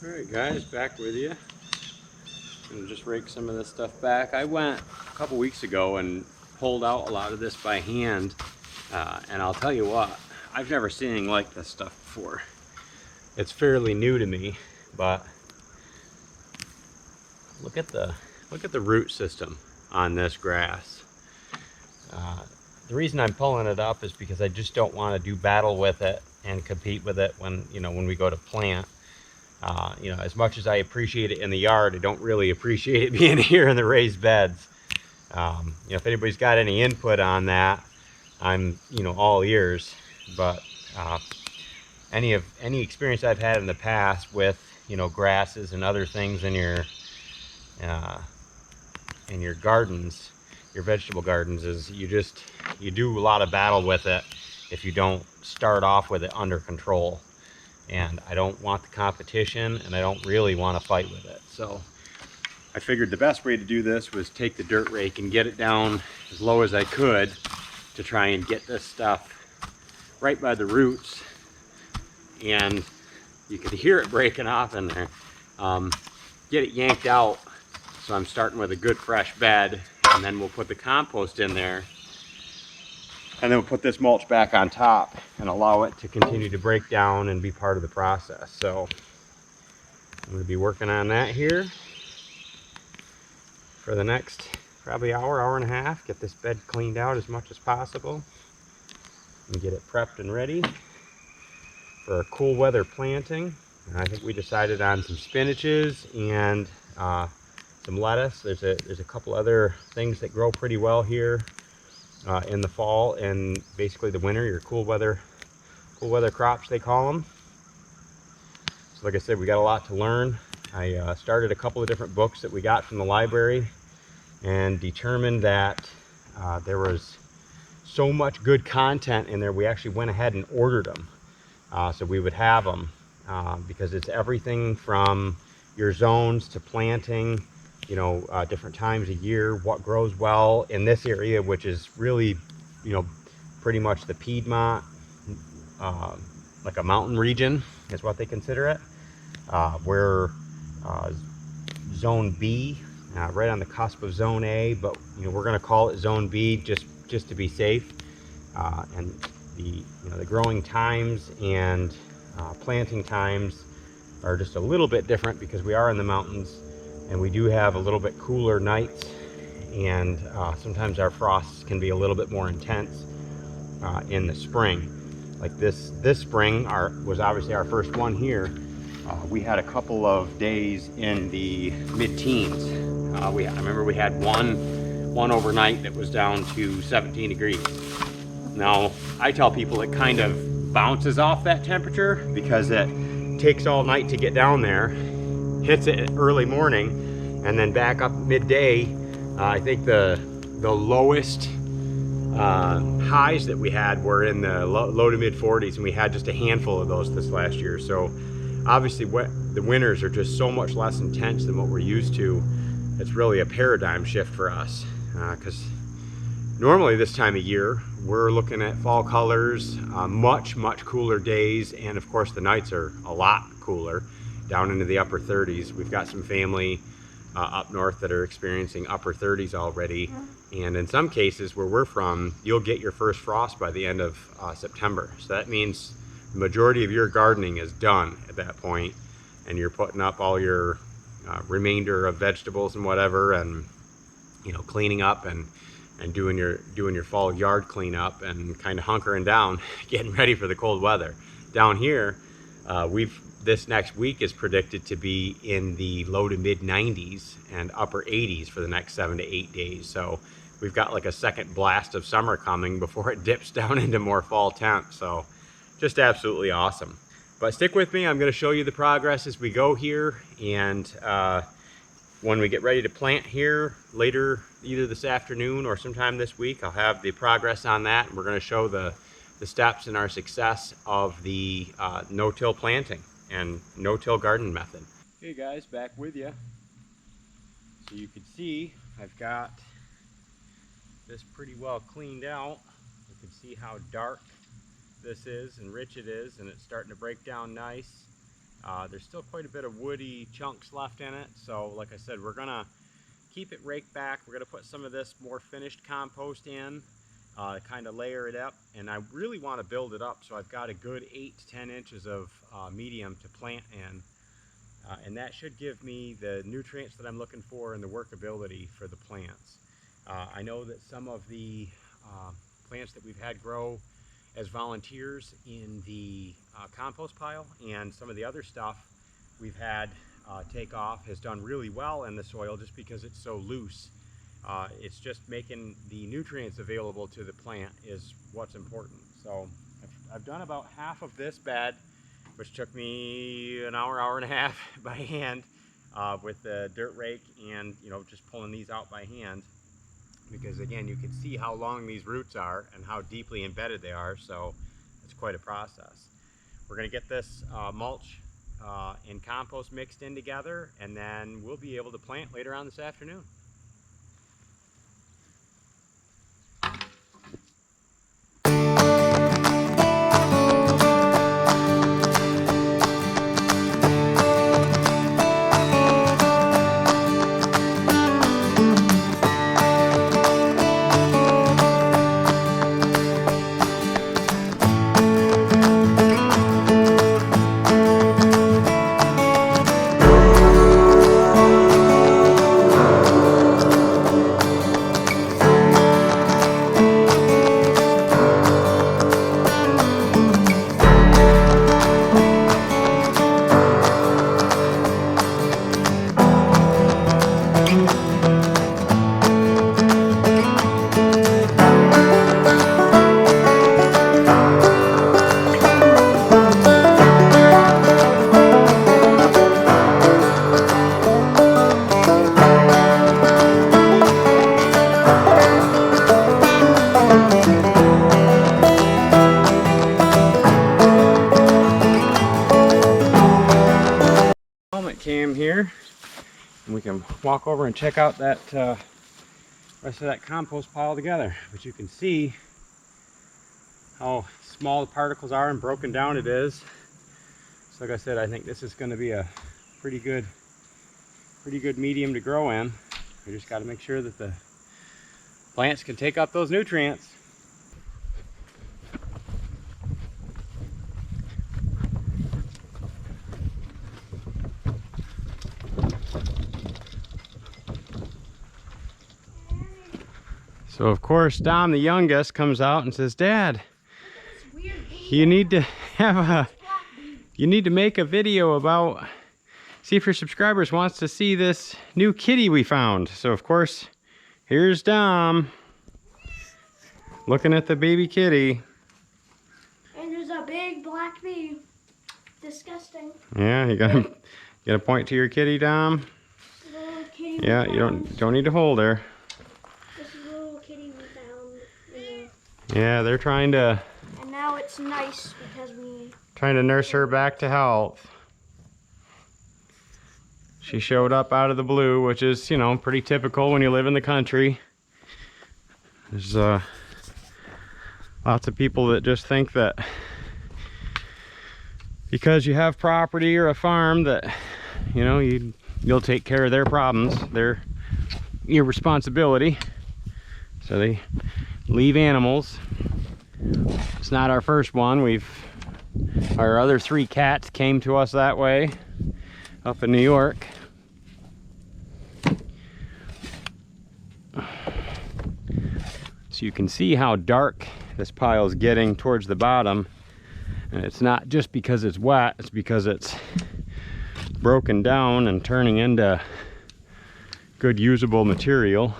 Alright guys, back with you. And just rake some of this stuff back. I went a couple weeks ago and pulled out a lot of this by hand, and I'll tell you what, I've never seen anything like this stuff before. It's fairly new to me, but look at the root system on this grass. The reason I'm pulling it up is because I just don't want to do battle with it and compete with it when we go to plant. As much as I appreciate it in the yard, I don't really appreciate it being here in the raised beds. If anybody's got any input on that, I'm all ears. But any experience I've had in the past with grasses and other things in your gardens, your vegetable gardens, is you do a lot of battle with it if you don't start off with it under control. And I don't want the competition, and I don't really want to fight with it. So I figured the best way to do this was take the dirt rake and get it down as low as I could to try and get this stuff right by the roots. And you could hear it breaking off in there. Get it yanked out. So I'm starting with a good fresh bed, and then we'll put the compost in there. And then we'll put this mulch back on top and allow it to continue to break down and be part of the process. So I'm going to be working on that here for the next probably hour and a half. Get this bed cleaned out as much as possible and get it prepped and ready for a cool weather planting. And I think we decided on some spinaches and some lettuce. There's a couple other things that grow pretty well here in the fall and basically the winter, your cool weather crops, they call them. So like I said, we got a lot to learn. I started a couple of different books that we got from the library and determined that there was so much good content in there, we actually went ahead and ordered them. So we would have them because it's everything from your zones to planting, different times of year, what grows well in this area, which is really, pretty much the Piedmont, like a mountain region is what they consider it. We're Zone B, right on the cusp of Zone A, but we're going to call it Zone B just to be safe. And the growing times and planting times are just a little bit different because we are in the mountains. And we do have a little bit cooler nights, and sometimes our frosts can be a little bit more intense in the spring. Like this spring was obviously our first one here. We had a couple of days in the mid-teens. I remember we had one overnight that was down to 17 degrees. Now, I tell people it kind of bounces off that temperature because it takes all night to get down there, hits it early morning, and then back up midday. I think the lowest highs that we had were in the low to mid 40s, and we had just a handful of those this last year. So obviously the winters are just so much less intense than what we're used to. It's really a paradigm shift for us because normally this time of year we're looking at fall colors, much cooler days, and of course the nights are a lot cooler, down into the upper 30s. We've got some family up north that are experiencing upper 30s already, and in some cases where we're from, you'll get your first frost by the end of September. So that means the majority of your gardening is done at that point, and you're putting up all your remainder of vegetables and whatever, and cleaning up and doing your fall yard cleanup and kind of hunkering down, getting ready for the cold weather. Down here, this next week is predicted to be in the low to mid 90s and upper 80s for the next 7 to 8 days. So we've got like a second blast of summer coming before it dips down into more fall temps. So just absolutely awesome. But stick with me. I'm going to show you the progress as we go here, and when we get ready to plant here later, either this afternoon or sometime this week, I'll have the progress on that. We're going to show the steps in our success of the no-till planting and no-till garden method. Hey guys, back with you. So you can see I've got this pretty well cleaned out. You can see how dark this is and rich it is, and it's starting to break down nice. There's still quite a bit of woody chunks left in it, so like I said, we're gonna keep it raked back. We're gonna put some of this more finished compost in, kind of layer it up, and I really want to build it up so I've got a good 8 to 10 inches of medium to plant in, and that should give me the nutrients that I'm looking for and the workability for the plants. I know that some of the plants that we've had grow as volunteers in the compost pile, and some of the other stuff we've had take off has done really well in the soil just because it's so loose. It's just making the nutrients available to the plant is what's important. So I've done about half of this bed, which took me an hour, hour and a half by hand with the dirt rake and, you know, just pulling these out by hand. Because again, you can see how long these roots are and how deeply embedded they are, so it's quite a process. We're going to get this mulch and compost mixed in together, and then we'll be able to plant later on this afternoon. Cam here, and we can walk over and check out that rest of that compost pile together. But you can see how small the particles are and broken down it is. So like I said, I think this is going to be a pretty good medium to grow in. We just got to make sure that the plants can take up those nutrients. So of course Dom, the youngest, comes out and says, "Dad, you need to make a video about, see if your subscribers wants to see this new kitty we found." So of course, here's Dom looking at the baby kitty. And there's a big black bee. Disgusting. Yeah, you gotta point to your kitty, Dom. Little kitty. Yeah, you don't need to hold her. Yeah, they're trying to. And now it's nice because trying to nurse her back to health. She showed up out of the blue, which is, you know, pretty typical when you live in the country. There's lots of people that just think that because you have property or a farm that, you know, you'll take care of their problems. They're your responsibility. So they leave animals. It's not our first one. Our other 3 cats came to us that way up in New York. So you can see how dark this pile is getting towards the bottom, and it's not just because it's wet, it's because it's broken down and turning into good usable material.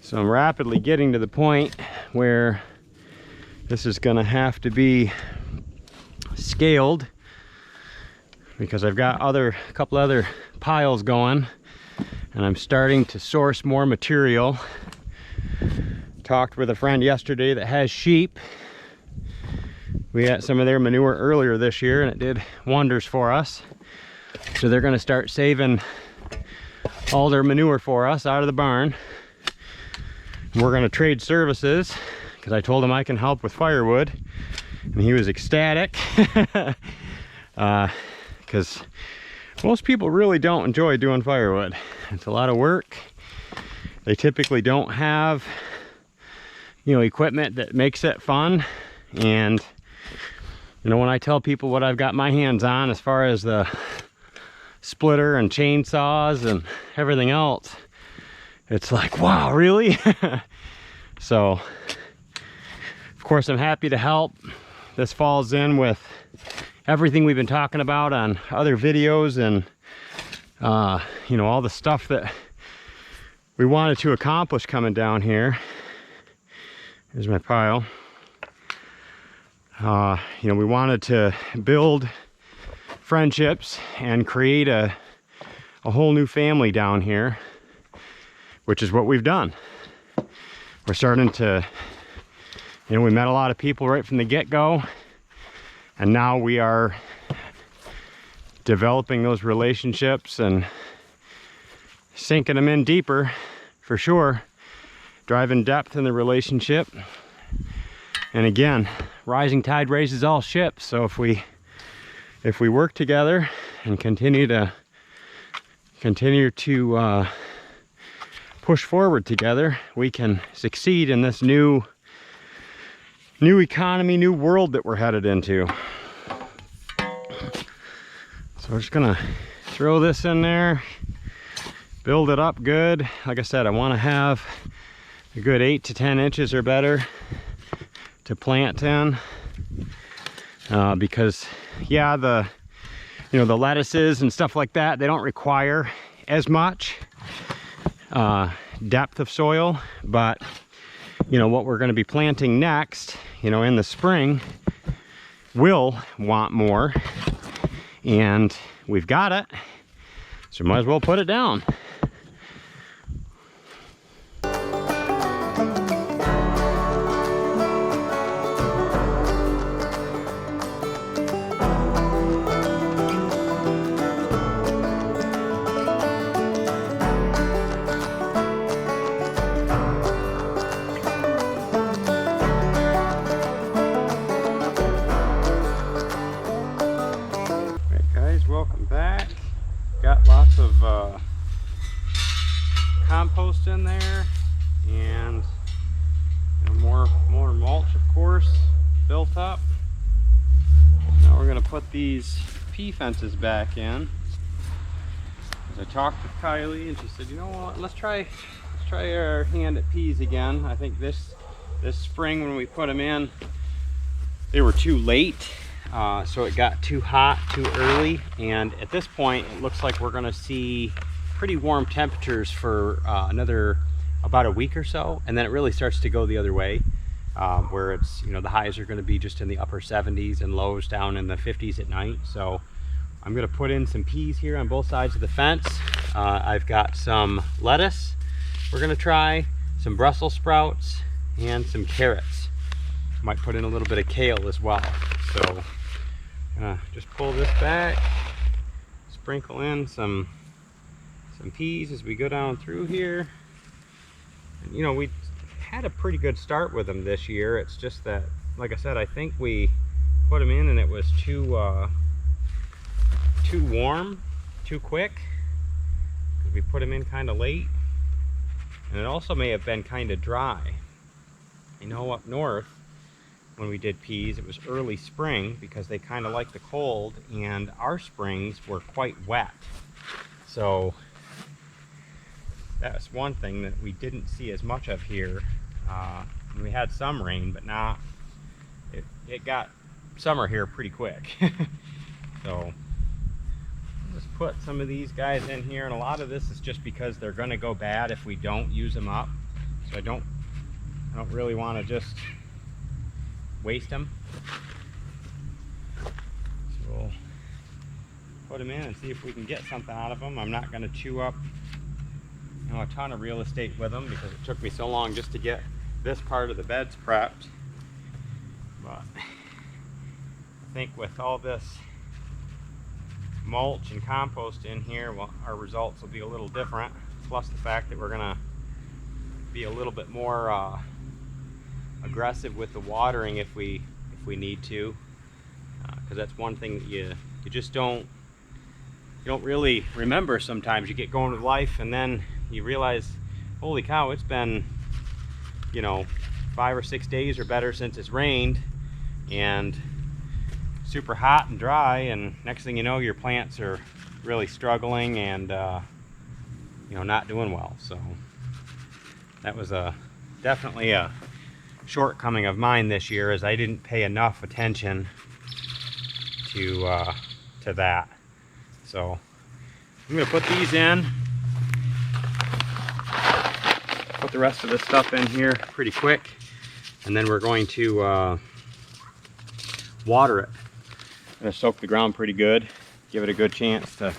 So I'm rapidly getting to the point where this is going to have to be scaled, because I've got a couple other piles going, and I'm starting to source more material. Talked with a friend yesterday that has sheep. We got some of their manure earlier this year and it did wonders for us. So they're going to start saving all their manure for us out of the barn. We're going to trade services, because I told them I can help with firewood, and he was ecstatic because most people really don't enjoy doing firewood. It's a lot of work. They typically don't have, you know, equipment that makes it fun. And you know, when I tell people what I've got my hands on as far as the splitter and chainsaws and everything else, it's like, wow, really? So of course I'm happy to help. This falls in with everything we've been talking about on other videos, and you know, all the stuff that we wanted to accomplish coming down here. Here's my pile. You know, we wanted to build friendships and create a whole new family down here, which is what we've done. We're starting to, you know, we met a lot of people right from the get-go, and now we are developing those relationships and sinking them in deeper, for sure, driving depth in the relationship. And again, rising tide raises all ships. So if we work together and continue to push forward together, we can succeed in this new economy, new world that we're headed into. So we're just gonna throw this in there, build it up good. Like I said, I want to have a good 8 to 10 inches or better to plant in, because yeah, the lettuces and stuff like that, they don't require as much depth of soil. But you know, what we're going to be planting next, you know, in the spring, will want more, and we've got it, so might as well put it down. Welcome back. Got lots of compost in there, and you know, more mulch, of course, built up. Now we're going to put these pea fences back in. As I talked with Kylie, and she said, you know what, let's try our hand at peas again. I think this spring when we put them in, they were too late. So it got too hot too early, and at this point it looks like we're going to see pretty warm temperatures for another about a week or so, and then it really starts to go the other way, where it's, you know, the highs are going to be just in the upper 70s and lows down in the 50s at night. So I'm going to put in some peas here on both sides of the fence. I've got some lettuce we're going to try, some Brussels sprouts, and some carrots. Might put in a little bit of kale as well. So just pull this back, sprinkle in some peas as we go down through here. And, you know, we had a pretty good start with them this year. It's just that, like I said, I think we put them in and it was too warm, too quick, because we put them in kind of late, and it also may have been kind of dry. You know, up north, when we did peas, it was early spring because they kind of like the cold, and our springs were quite wet. So that's one thing that we didn't see as much of here. We had some rain, but not, it got summer here pretty quick. So just put some of these guys in here, and a lot of this is just because they're going to go bad if we don't use them up. So I don't really want to just waste them. So we'll put them in and see if we can get something out of them. I'm not going to chew up, you know, a ton of real estate with them because it took me so long just to get this part of the beds prepped. But I think with all this mulch and compost in here, well, our results will be a little different. Plus the fact that we're going to be a little bit more aggressive with the watering if we if we need to, because that's one thing that you just don't really remember sometimes. You get going with life and then you realize, holy cow, it's been, you know, 5 or 6 days or better since it's rained and super hot and dry, and next thing you know your plants are really struggling and you know, not doing well. So that was definitely a shortcoming of mine this year, is I didn't pay enough attention to that. So I'm gonna put these in, put the rest of this stuff in here pretty quick, and then we're going to water it. I'm gonna soak the ground pretty good, give it a good chance to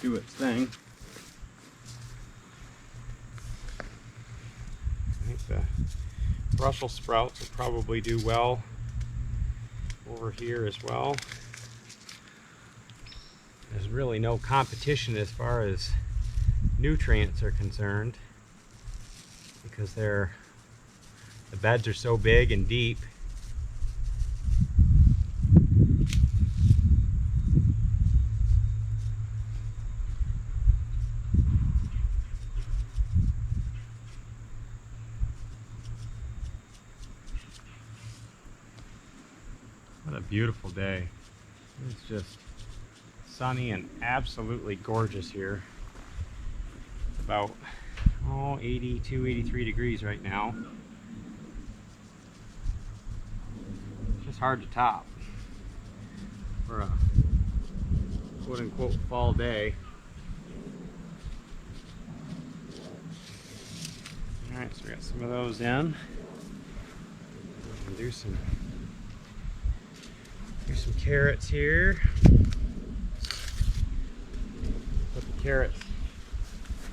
do its thing. I think the Brussels sprouts will probably do well over here as well. There's really no competition as far as nutrients are concerned, because the beds are so big and deep. What a beautiful day. It's just sunny and absolutely gorgeous here. It's about 82, 83 degrees right now. It's just hard to top for a quote-unquote fall day. Alright, so we got some of those in. Do some carrots here. Put the carrots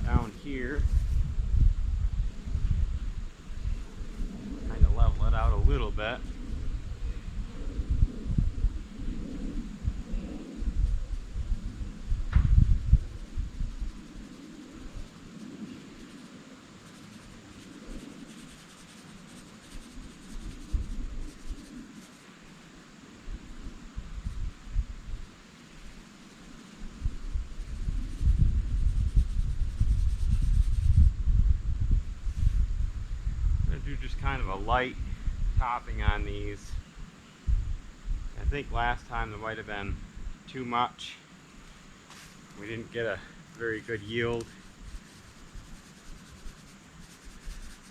down here. Kind of level it out a little bit. Do just kind of a light topping on these. I think last time there might have been too much. We didn't get a very good yield.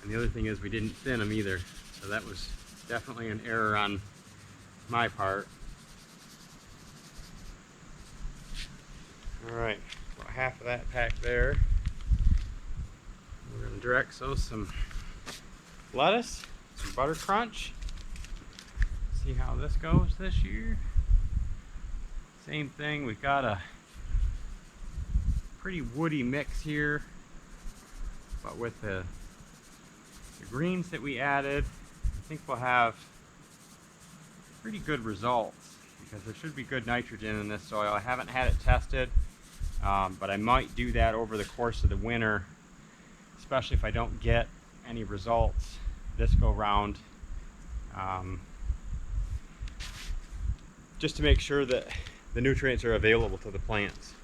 And the other thing is we didn't thin them either. So that was definitely an error on my part. Alright, about half of that pack there. We're going to direct some lettuce, some butter crunch. See how this goes this year. Same thing, we've got a pretty woody mix here, but with the greens that we added, I think we'll have pretty good results, because there should be good nitrogen in this soil. I haven't had it tested, but I might do that over the course of the winter, especially if I don't get any results this go round, just to make sure that the nutrients are available to the plants.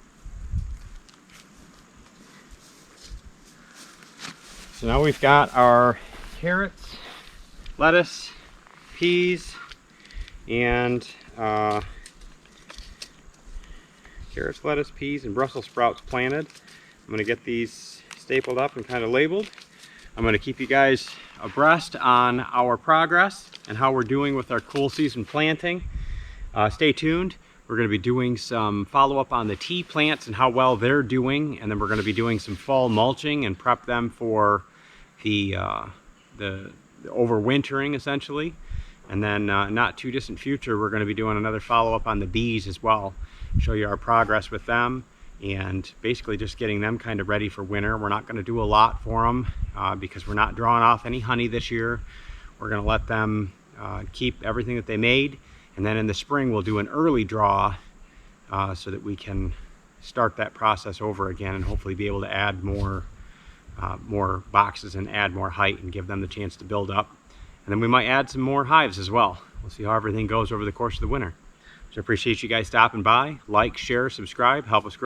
So now we've got our carrots, lettuce, peas, and carrots, lettuce, peas, and Brussels sprouts planted. I'm going to get these stapled up and kind of labeled. I'm going to keep you guys abreast on our progress and how we're doing with our cool season planting. Stay tuned. We're going to be doing some follow-up on the tea plants and how well they're doing, and then we're going to be doing some fall mulching and prep them for the overwintering, essentially. And then not too distant future, we're going to be doing another follow-up on the bees as well, show you our progress with them, and basically just getting them kind of ready for winter. We're not going to do a lot for them because we're not drawing off any honey this year. We're going to let them keep everything that they made, and then in the spring we'll do an early draw so that we can start that process over again and hopefully be able to add more boxes and add more height and give them the chance to build up. And then we might add some more hives as well. we'll see how everything goes over the course of the winter. So I appreciate you guys stopping by. Like, share, subscribe, help us grow.